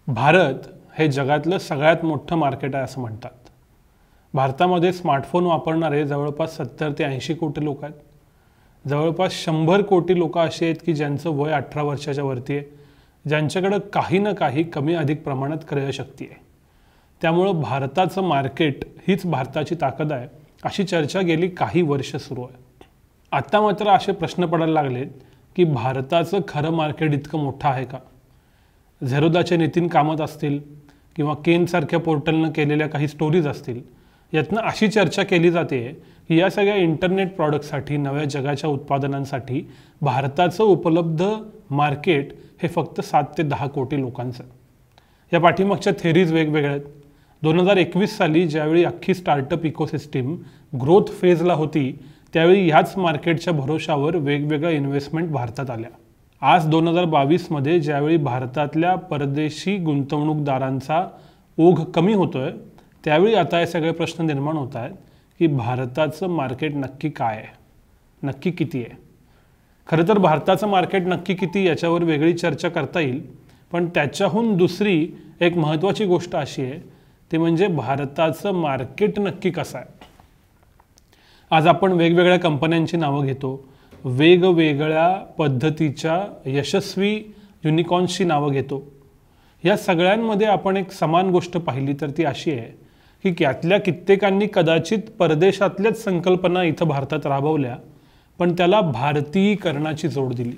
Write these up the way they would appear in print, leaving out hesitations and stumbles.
भारत हे जगातलं सगळ्यात मोठं मार्केट आहे असं म्हणतात. भारतामध्ये स्मार्टफोन वापरणारे जवळपास 70 ते 80 कोटी लोक आहेत. जवळपास 100 कोटी लोक असे आहेत की ज्यांचं वय 18 वर्षाच्या वरती आहे, ज्यांच्याकडं काही ना काही कमी अधिक प्रमाणात क्रयशक्ती आहे. त्यामुळं भारताचं मार्केट हीच भारताची ताकद आहे अशी चर्चा गेली काही वर्ष सुरू आहे. आता मात्र असे प्रश्न पडायला लागलेत की भारताचं खरं मार्केट इतकं मोठं आहे का? झेरोदाचे नितीन कामत असतील किंवा केनसारख्या पोर्टलनं केलेल्या काही स्टोरीज असतील, यातनं अशी चर्चा केली जाते की या सगळ्या इंटरनेट प्रॉडक्टसाठी, नव्या जगाच्या उत्पादनांसाठी भारताचं उपलब्ध मार्केट हे फक्त 7 ते 10 कोटी लोकांचं. या पाठीमागच्या थेरीज वेगवेगळ्या आहेत. 2021 साली ज्यावेळी अख्खी स्टार्टअप इकोसिस्टीम ग्रोथ फेजला होती, त्यावेळी ह्याच मार्केटच्या भरोशावर वेगवेगळ्या इन्व्हेस्टमेंट भारतात आल्या. आज 2022 मध्ये ज्यावेळी भारतातल्या परदेशी गुंतवणूकदारांचा ओघ कमी होतोय, त्यावेळी आता हे सगळे प्रश्न निर्माण होत आहेत की भारताचं मार्केट नक्की काय आहे, नक्की किती आहे. खरं तर भारताचं मार्केट नक्की किती याच्यावर वेगळी चर्चा करता येईल, पण त्याच्याहून दुसरी एक महत्त्वाची गोष्ट अशी आहे, ते म्हणजे भारताचं मार्केट नक्की कसं आहे. आज आपण वेगवेगळ्या कंपन्यांची नावं घेतो, वेगवेगळ्या पद्धतीच्या यशस्वी युनिकॉर्न्सची नावं घेतो. या सगळ्यांमध्ये आपण एक समान गोष्ट पाहिली तर ती अशी आहे की यातल्या कित्येकांनी कदाचित परदेशातल्याच संकल्पना इथं भारतात राबवल्या, पण त्याला भारतीयीकरणाची जोड दिली.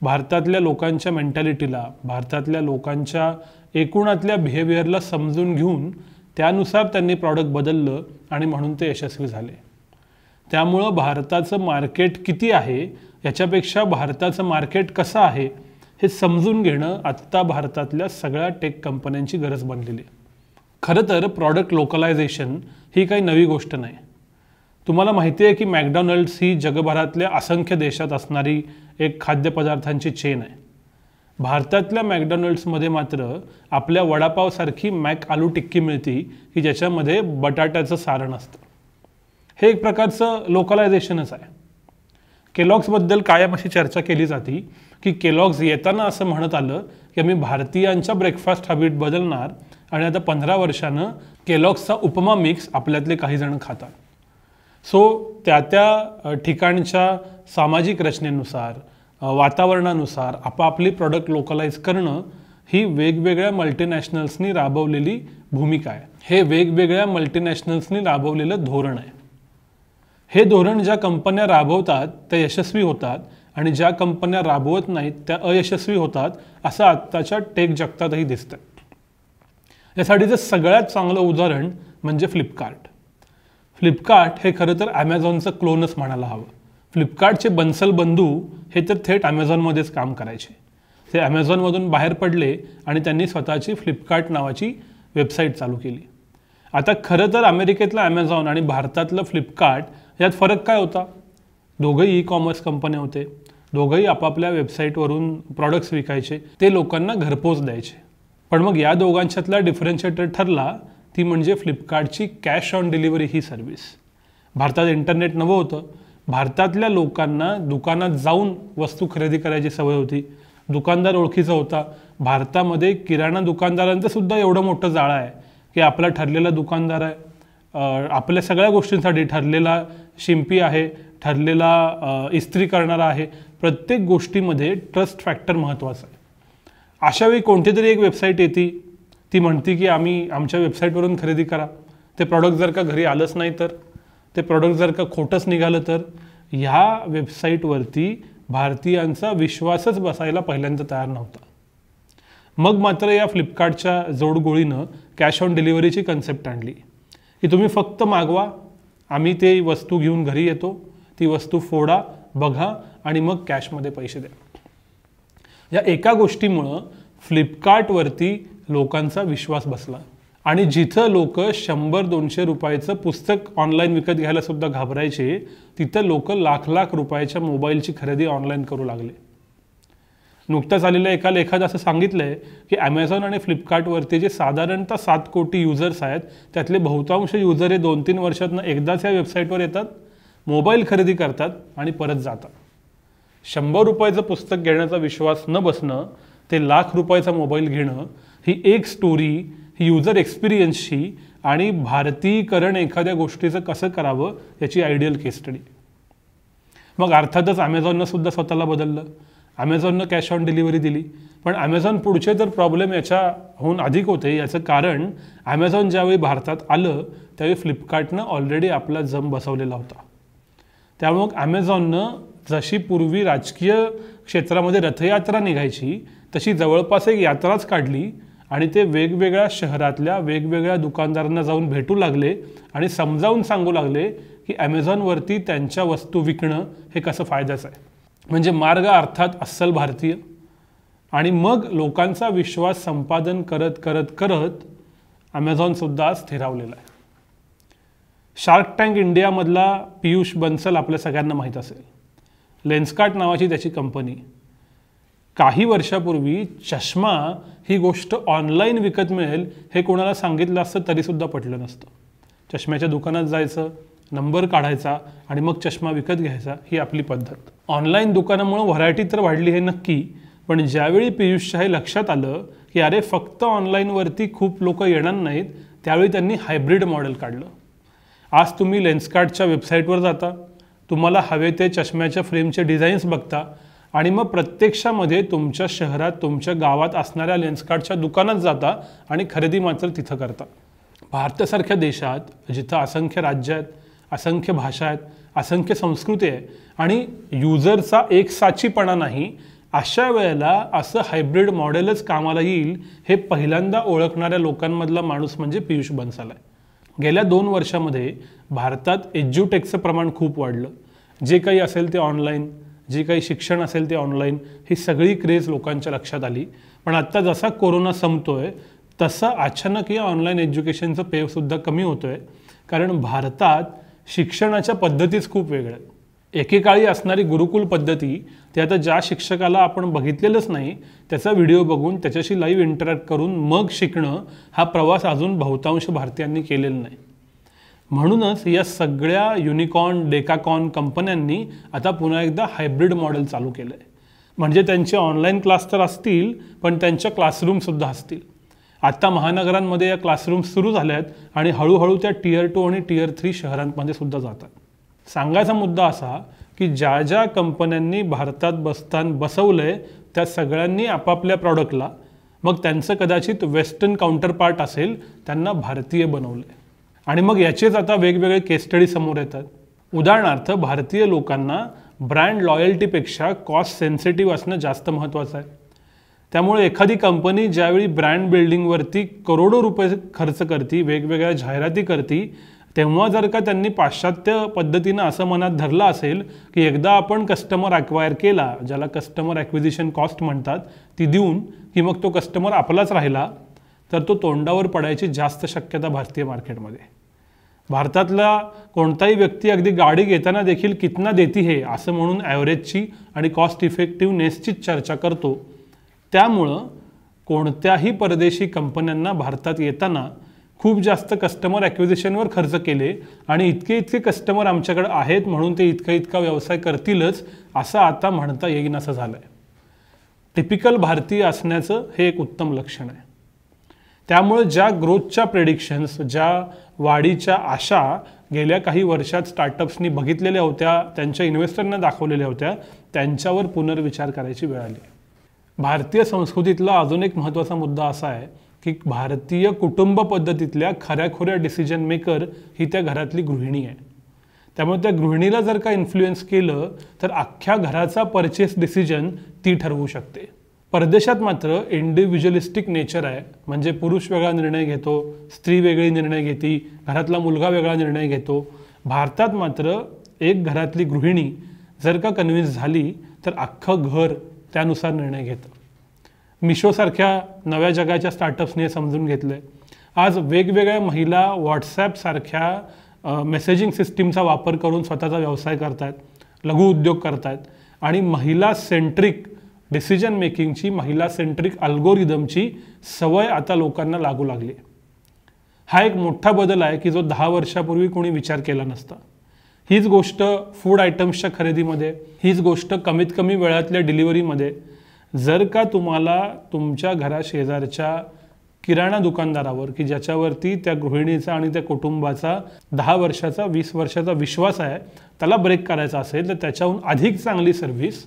भारतातल्या लोकांच्या मेंटॅलिटीला, भारतातल्या लोकांच्या एकूणातल्या बिहेवियरला समजून घेऊन त्यानुसार त्यांनी प्रॉडक्ट बदललं आणि म्हणून ते यशस्वी झाले. त्यामुळं भारताचं मार्केट किती आहे याच्यापेक्षा भारताचं मार्केट कसं आहे हे समजून घेणं आत्ता भारतातल्या सगळ्या टेक कंपन्यांची गरज बनलेली आहे. खरं तर प्रॉडक्ट लोकलायझेशन ही काही नवी गोष्ट नाही. तुम्हाला माहिती आहे की मॅकडॉनल्ड्स ही जगभरातल्या असंख्य देशात असणारी एक खाद्यपदार्थांची चेन आहे. भारतातल्या मॅकडॉनल्ड्समध्ये मात्र आपल्या वडापावसारखी मॅक आलू टिक्की मिळती की ज्याच्यामध्ये बटाट्याचं सारण असतं. हे एक प्रकारचं लोकलायझेशनच आहे. केलॉग्सबद्दल कायम अशी चर्चा केली जाते की केलॉग्स येताना असं म्हणत आलं की आम्ही भारतीयांच्या ब्रेकफास्ट हॅबिट बदलणार आणि आता 15 वर्षानं केलॉग्सचा उपमा मिक्स आपल्यातले काही जण खातात. सो त्या ठिकाणच्या सामाजिक रचनेनुसार, वातावरणानुसार आपापली प्रॉडक्ट लोकलाइज करणं ही वेगवेगळ्या मल्टीनॅशनल्सनी राबवलेली भूमिका आहे. हे वेगवेगळ्या मल्टीनॅशनल्सनी राबवलेलं धोरण आहे. हे धोरण ज्या कंपन्या राबवतात त्या यशस्वी होतात आणि ज्या कंपन्या राबवत नाहीत त्या अयशस्वी होतात, असं आत्ताच्या टेक जगतातही दिसतं. यासाठीचं सगळ्यात चांगलं उदाहरण म्हणजे फ्लिपकार्ट. फ्लिपकार्ट हे खरं तर ॲमेझॉनचं क्लोनच म्हणायला हवं. फ्लिपकार्टचे बन्सल बंधू हे तर थेट ॲमेझॉनमध्येच काम करायचे. ते ॲमेझॉनमधून बाहेर पडले आणि त्यांनी स्वतःची फ्लिपकार्ट नावाची वेबसाईट चालू केली. आता खरं तर अमेरिकेतलं ॲमेझॉन आणि भारतातलं फ्लिपकार्ट यात फरक काय होता? दोघंही ई कॉमर्स कंपन्या होते. दोघंही आपापल्या वेबसाईटवरून प्रॉडक्ट्स विकायचे, ते लोकांना घरपोच द्यायचे. पण मग या दोघांच्यातला डिफरन्शिएटर ठरला ती म्हणजे फ्लिपकार्टची कॅश ऑन डिलिव्हरी ही सर्व्हिस. भारतात इंटरनेट नवं होतं. भारतातल्या लोकांना दुकानात जाऊन वस्तू खरेदी करायची सवय होती. दुकानदार ओळखीचा होता. भारतामध्ये किराणा दुकानदारांचं सुद्धा एवढं मोठं जाळं आहे की आपला ठरलेला दुकानदार आहे, आपल्या सगळ्या गोष्टींसाठी ठरलेला शिंपी आहे, ठरलेला इस्त्री करणारा आहे. प्रत्येक गोष्टीमध्ये ट्रस्ट फॅक्टर महत्त्वाचा आहे. अशावेळी कोणती तरी एक वेबसाईट येते, ती म्हणते की आम्ही आमच्या वेबसाईटवरून खरेदी करा. ते प्रॉडक्ट जर का घरी आलंच नाही तर, ते प्रॉडक्ट जर का खोटंच निघालं तर, ह्या वेबसाईटवरती भारतीयांचा विश्वासच बसायला पहिल्यांदा तयार नव्हता. मग मात्र या फ्लिपकार्टच्या जोडगोळीनं कॅश ऑन डिलिव्हरीची कन्सेप्ट आणली की तुम्ही फक्त मागवा, आम्ही ते वस्तू घेऊन घरी येतो, ती वस्तू फोडा, बघा आणि मग कॅशमध्ये पैसे द्या. या एका गोष्टीमुळं फ्लिपकार्टवरती लोकांचा विश्वास बसला आणि जिथं लोक 100-200 रुपयाचं पुस्तक ऑनलाईन विकत घ्यायला सुद्धा घाबरायचे, तिथं लोक लाख रुपयाच्या मोबाईलची खरेदी ऑनलाईन करू लागले. नुकत्याच आलेल्या एका लेखात असं सांगितलं आहे की ॲमेझॉन आणि फ्लिपकार्टवरती जे साधारणतः 7 कोटी युजर्स आहेत, त्यातले बहुतांश युजर हे 2-3 वर्षातनं एकदाच या वेबसाईटवर येतात, मोबाईल खरेदी करतात आणि परत जातात. 100 रुपयाचं पुस्तक घेण्याचा विश्वास न बसणं ते लाख रुपयाचा मोबाईल घेणं ही एक स्टोरी, ही युजर एक्सपिरियन्सची आणि भारतीयकरण एखाद्या गोष्टीचं कसं करावं याची आयडियल केस स्टडी. मग अर्थातच ॲमेझॉननं सुद्धा स्वतःला बदललं. ॲमेझॉननं कॅश ऑन डिलिव्हरी दिली, पण ॲमेझॉन पुढचे तर प्रॉब्लेम याच्याहून अधिक होते. याचं कारण ॲमेझॉन ज्यावेळी भारतात आलं त्यावेळी फ्लिपकार्टनं ऑलरेडी आपला जम बसवलेला होता. त्यामुळे मग ॲमेझॉननं जशी पूर्वी राजकीय क्षेत्रामध्ये रथयात्रा निघायची तशी जवळपास एक यात्राच काढली आणि ते वेगवेगळ्या शहरातल्या वेगवेगळ्या दुकानदारांना जाऊन भेटू लागले आणि समजावून सांगू लागले की ॲमेझॉनवरती त्यांच्या वस्तू विकणं हे कसं फायद्याचं आहे. म्हणजे मार्ग अर्थात अस्सल भारतीय. आणि मग लोकांचा विश्वास संपादन करत करत करत ॲमेझॉनसुद्धा स्थिरावलेला आहे. शार्क टँक इंडियामधला पियुष बन्सल आपल्या सगळ्यांना माहीत असेल. लेन्सकार्ट नावाची त्याची कंपनी. काही वर्षापूर्वी चष्मा ही गोष्ट ऑनलाईन विकत मिळेल हे कोणाला सांगितलं असतं तरीसुद्धा पटलं नसतं. चष्म्याच्या दुकानात जायचं, नंबर काढायचा आणि मग चष्मा विकत घ्यायचा, ही आपली पद्धत. ऑनलाईन दुकानामुळे व्हरायटी तर वाढली हे नक्की, पण ज्यावेळी पियुषच्या हे लक्षात आलं की अरे फक्त ऑनलाईनवरती खूप लोक येणार नाहीत, त्यावेळी त्यांनी हायब्रिड मॉडेल काढलं. आज तुम्ही लेन्सकार्टच्या वेबसाईटवर जाता, तुम्हाला हवे ते चष्म्याच्या फ्रेमचे डिझाईन्स बघता आणि मग प्रत्यक्षामध्ये तुमच्या शहरात तुमच्या गावात असणाऱ्या लेन्सकार्टच्या दुकानात जाता आणि खरेदी मात्र तिथं करता. भारतासारख्या देशात जिथं असंख्य राज्य आहेत, असंख्य भाषा आहेत, असंख्य संस्कृती आहे आणि युजरचा एकसाचीपणा नाही, अशा वेळेला असं हायब्रिड मॉडेलच कामाला येईल हे पहिल्यांदा ओळखणाऱ्या लोकांमधला माणूस म्हणजे पियुष बन्सल आहे. गेल्या 2 वर्षामध्ये भारतात एज्युटेकचं प्रमाण खूप वाढलं. जे काही असेल ते ऑनलाईन, जे काही शिक्षण असेल ते ऑनलाईन, ही सगळी क्रेज लोकांच्या लक्षात आली. पण आत्ता जसा कोरोना संपतोय तसं अचानक या ऑनलाईन एज्युकेशनचं पेवसुद्धा कमी होतो आहे. कारण भारतात शिक्षणाच्या पद्धतीच खूप वेगळ्या आहेत. एकेकाळी असणारी गुरुकुल पद्धती ते आता ज्या शिक्षकाला आपण बघितलेलंच नाही त्याचा व्हिडिओ बघून त्याच्याशी लाईव्ह इंटरॅक्ट करून मग शिकणं, हा प्रवास अजून बहुतांश भारतीयांनी केलेला नाही. म्हणूनच या सगळ्या युनिकॉर्न, डेकाकॉन कंपन्यांनी आता पुन्हा एकदा हायब्रिड मॉडेल चालू केलं आहे. म्हणजे त्यांचे ऑनलाईन क्लास तर असतील, पण त्यांच्या क्लासरूमसुद्धा असतील. आत्ता महानगरांमध्ये या क्लासरूम्स सुरू झाल्या आहेत आणि हळूहळू त्या Tier 2 आणि Tier 3 शहरांमध्ये सुद्धा जातात. सांगायचा मुद्दा असा की ज्या ज्या कंपन्यांनी भारतात बसवलं आहे त्या सगळ्यांनी आपापल्या प्रॉडक्टला, मग त्यांचं कदाचित वेस्टर्न काउंटर पार्ट असेल, त्यांना भारतीय बनवलं आहे. आणि मग याचेच आता वेगवेगळे केस स्टडी समोर येतात. उदाहरणार्थ भारतीय लोकांना ब्रँड लॉयल्टीपेक्षा कॉस्ट सेन्सिटिव्ह असणं जास्त महत्त्वाचं आहे. त्यामुळे एखादी कंपनी ज्यावेळी ब्रँड बिल्डिंगवरती करोडो रुपये खर्च करते, वेगवेगळ्या जाहिराती करते, तेव्हा जर का त्यांनी पाश्चात्य पद्धतीनं असं मनात धरलं असेल की एकदा आपण कस्टमर ॲक्वायर केला, ज्याला कस्टमर ॲक्विजिशन कॉस्ट म्हणतात, ती देऊन की मग तो कस्टमर आपलाच राहिला, तर तो तोंडावर पडायची जास्त शक्यता भारतीय मार्केटमध्ये. भारतातला कोणताही व्यक्ती अगदी गाडी घेताना देखील कितना देती है असं म्हणून ॲव्हरेजची आणि कॉस्ट इफेक्टिव्हनेसचीच चर्चा करतो. त्यामुळं कोणत्याही परदेशी कंपन्यांना भारतात येताना खूप जास्त कस्टमर ॲक्विजिशनवर खर्च केले आणि इतके कस्टमर आमच्याकडे आहेत म्हणून ते इतका व्यवसाय करतीलच असं आता म्हणता येईन असं झालं आहे. टिपिकल भारतीय असण्याचं हे एक उत्तम लक्षण आहे. त्यामुळे ज्या ग्रोथच्या प्रेडिक्शन्स, ज्या वाढीच्या आशा गेल्या काही वर्षात स्टार्टअप्सनी बघितलेल्या होत्या, त्यांच्या इन्व्हेस्टरना दाखवलेल्या होत्या, त्यांच्यावर पुनर्विचार करायची वेळ आली. भारतीय संस्कृतीतला अजून एक महत्त्वाचा मुद्दा असा आहे की भारतीय कुटुंब पद्धतीतल्या खऱ्याखुऱ्या डिसिजन मेकर ही त्या घरातली गृहिणी आहे. त्यामुळे त्या गृहिणीला जर का इन्फ्लुएन्स केलं तर अख्ख्या घराचा परचेस डिसिजन ती ठरवू शकते. परदेशात मात्र इंडिव्हिज्युअलिस्टिक नेचर आहे. म्हणजे पुरुष वेगळा निर्णय घेतो, स्त्री वेगळी निर्णय घेते, घरातला मुलगा वेगळा निर्णय घेतो. भारतात मात्र एक घरातली गृहिणी जर का कन्व्हिन्स झाली तर अख्खं घर त्यानुसार निर्णय घेतं. मिशोसारख्या नव्या जगाच्या स्टार्टअप्सने समजून घेतलं आहे. आज वेगवेगळ्या महिला व्हॉट्सॲपसारख्या मेसेजिंग सिस्टीमचा वापर करून स्वतःचा व्यवसाय करत आहेत, लघु उद्योग करत आहेत आणि महिला सेंट्रिक डिसिजन मेकिंगची, महिला सेंट्रिक अल्गोरिदमची सवय आता लोकांना लागू लागली. हा एक मोठा बदल आहे की जो 10 वर्षापूर्वी कोणी विचार केला नसता. हीच गोष्ट फूड आयटम्सच्या खरेदीमध्ये, हीच गोष्ट कमीत कमी वेळातल्या डिलिव्हरीमध्ये. जर का तुम्हाला तुमच्या घरा शेजारच्या किराणा दुकानदारावर की ज्याच्यावरती त्या गृहिणीचा आणि त्या कुटुंबाचा 10 वर्षाचा 20 वर्षाचा विश्वास आहे त्याला ब्रेक करायचा असेल तर त्याच्याहून अधिक चांगली सर्व्हिस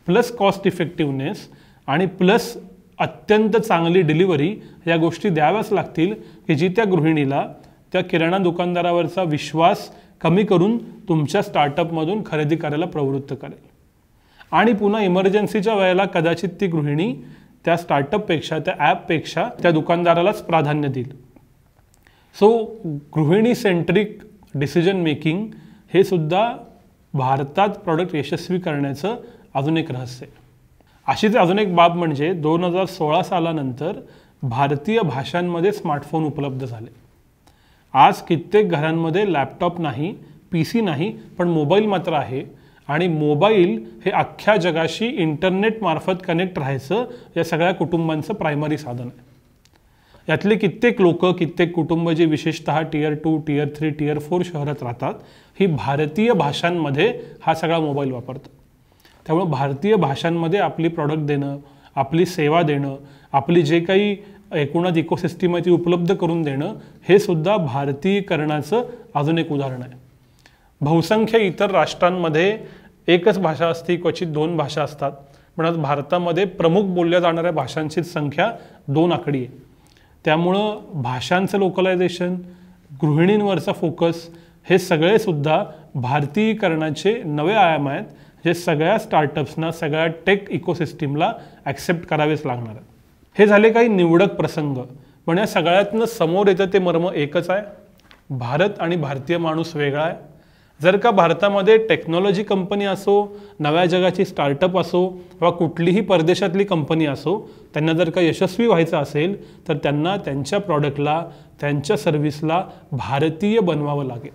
प्लस कॉस्ट इफेक्टिव्हनेस आणि प्लस अत्यंत चांगली डिलिव्हरी या गोष्टी द्याव्याच लागतील की जी त्या गृहिणीला त्या किराणा दुकानदारावरचा विश्वास कमी करून तुमच्या स्टार्टअपमधून खरेदी करायला प्रवृत्त करेल. आणि पुन्हा इमर्जन्सीच्या वेळेला कदाचित ती गृहिणी त्या स्टार्टअपपेक्षा त्या ॲपपेक्षा त्या दुकानदारालाच प्राधान्य देईल. सो गृहिणी सेंट्रिक डिसिजन मेकिंग हे सुद्धा भारतात प्रॉडक्ट यशस्वी करण्याचं अजून एक रहस्य आहे. अशीच अजून एक बाब म्हणजे 2016 सालानंतर भारतीय भाषांमध्ये स्मार्टफोन उपलब्ध झाले. आज कित्येक घरांमध्ये लॅपटॉप नाही, PC नाही, पण मोबाईल मात्र आहे. आणि मोबाईल हे अख्ख्या जगाशी इंटरनेटमार्फत कनेक्ट राहायचं या सगळ्या कुटुंबांचं प्रायमरी साधन आहे. यातले कित्येक लोक, कित्येक कुटुंब जे विशेषतः Tier 2, Tier 3, Tier 4 शहरात राहतात ही भारतीय भाषांमध्ये हा सगळा मोबाईल वापरतात. त्यामुळे भारतीय भाषांमध्ये आपली प्रॉडक्ट देणं, आपली सेवा देणं, आपली जे काही एकूणच इकोसिस्टीम आहे ती उपलब्ध करून देणं हे सुद्धा भारतीयकरणाचं अजून एक उदाहरण आहे. बहुसंख्य इतर राष्ट्रांमध्ये एकच भाषा असते, क्वचित 2 भाषा असतात, पण आज भारतामध्ये प्रमुख बोलल्या जाणाऱ्या भाषांची संख्या 2 आकडी आहे. त्यामुळं भाषांचं लोकलायझेशन, गृहिणींवरचा फोकस हे सगळे सुद्धा भारतीयकरणाचे नवे आयाम आहेत जे सगळ्या स्टार्टअप्सना, सगळ्या टेक इकोसिस्टीमला ॲक्सेप्ट करावेच लागणार आहेत. हे झाले काही निवडक प्रसंग, पण या सगळ्यातनं समोर येतं ते मर्म एकच आहे, भारत आणि भारतीय माणूस वेगळा आहे. जर का भारतामध्ये टेक्नॉलॉजी कंपनी असो, नव्या जगाची स्टार्टअप असो किंवा कुठलीही परदेशातली कंपनी असो, त्यांना जर का यशस्वी व्हायचं असेल तर त्यांना त्यांच्या प्रॉडक्टला, त्यांच्या सर्व्हिसला भारतीय बनवावं लागेल.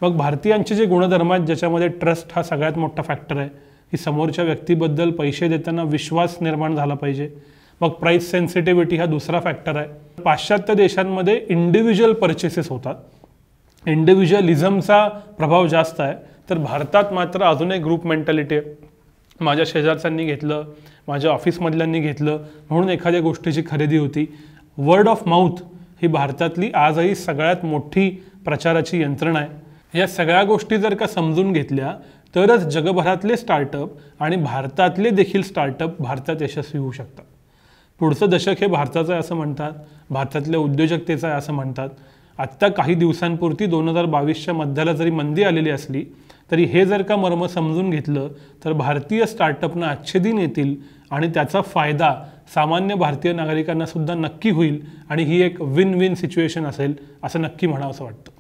मग भारतीयांचे जे गुणधर्म आहेत ज्याच्यामध्ये ट्रस्ट हा सगळ्यात मोठा फॅक्टर आहे की समोरच्या व्यक्तीबद्दल पैसे देताना विश्वास निर्माण झाला पाहिजे. मग प्राईस सेन्सिटिव्हिटी हा दुसरा फॅक्टर आहे. पाश्चात्य देशांमध्ये इंडिव्हिज्युअल परचेसेस होतात, इंडिव्हिज्युअलिझमचा प्रभाव जास्त आहे. तर भारतात मात्र अजून एक ग्रुप मेंटॅलिटी आहे. माझ्या शेजारच्यांनी घेतलं, माझ्या ऑफिसमधल्यांनी घेतलं म्हणून एखाद्या गोष्टीची खरेदी होती. वर्ड ऑफ माउथ ही भारतातली आजही सगळ्यात मोठी प्रचाराची यंत्रणा आहे. या सगळ्या गोष्टी जर का समजून घेतल्या तरच जगभरातले स्टार्टअप आणि भारतातले देखील स्टार्टअप भारतात यशस्वी होऊ शकतात. पुढचं दशक हे भारताचं आहे असं म्हणतात, भारतातल्या उद्योजकतेचं आहे असं म्हणतात. आत्ता काही दिवसांपुरती 2022च्या मध्याला जरी मंदी आलेली असली तरी हे जर का मर्म समजून घेतलं तर भारतीय स्टार्टअपना अच्छे दिन येतील आणि त्याचा फायदा सामान्य भारतीय नागरिकांना सुद्धा नक्की होईल आणि ही एक विन विन सिच्युएशन असेल असं नक्की म्हणावंसं वाटतं.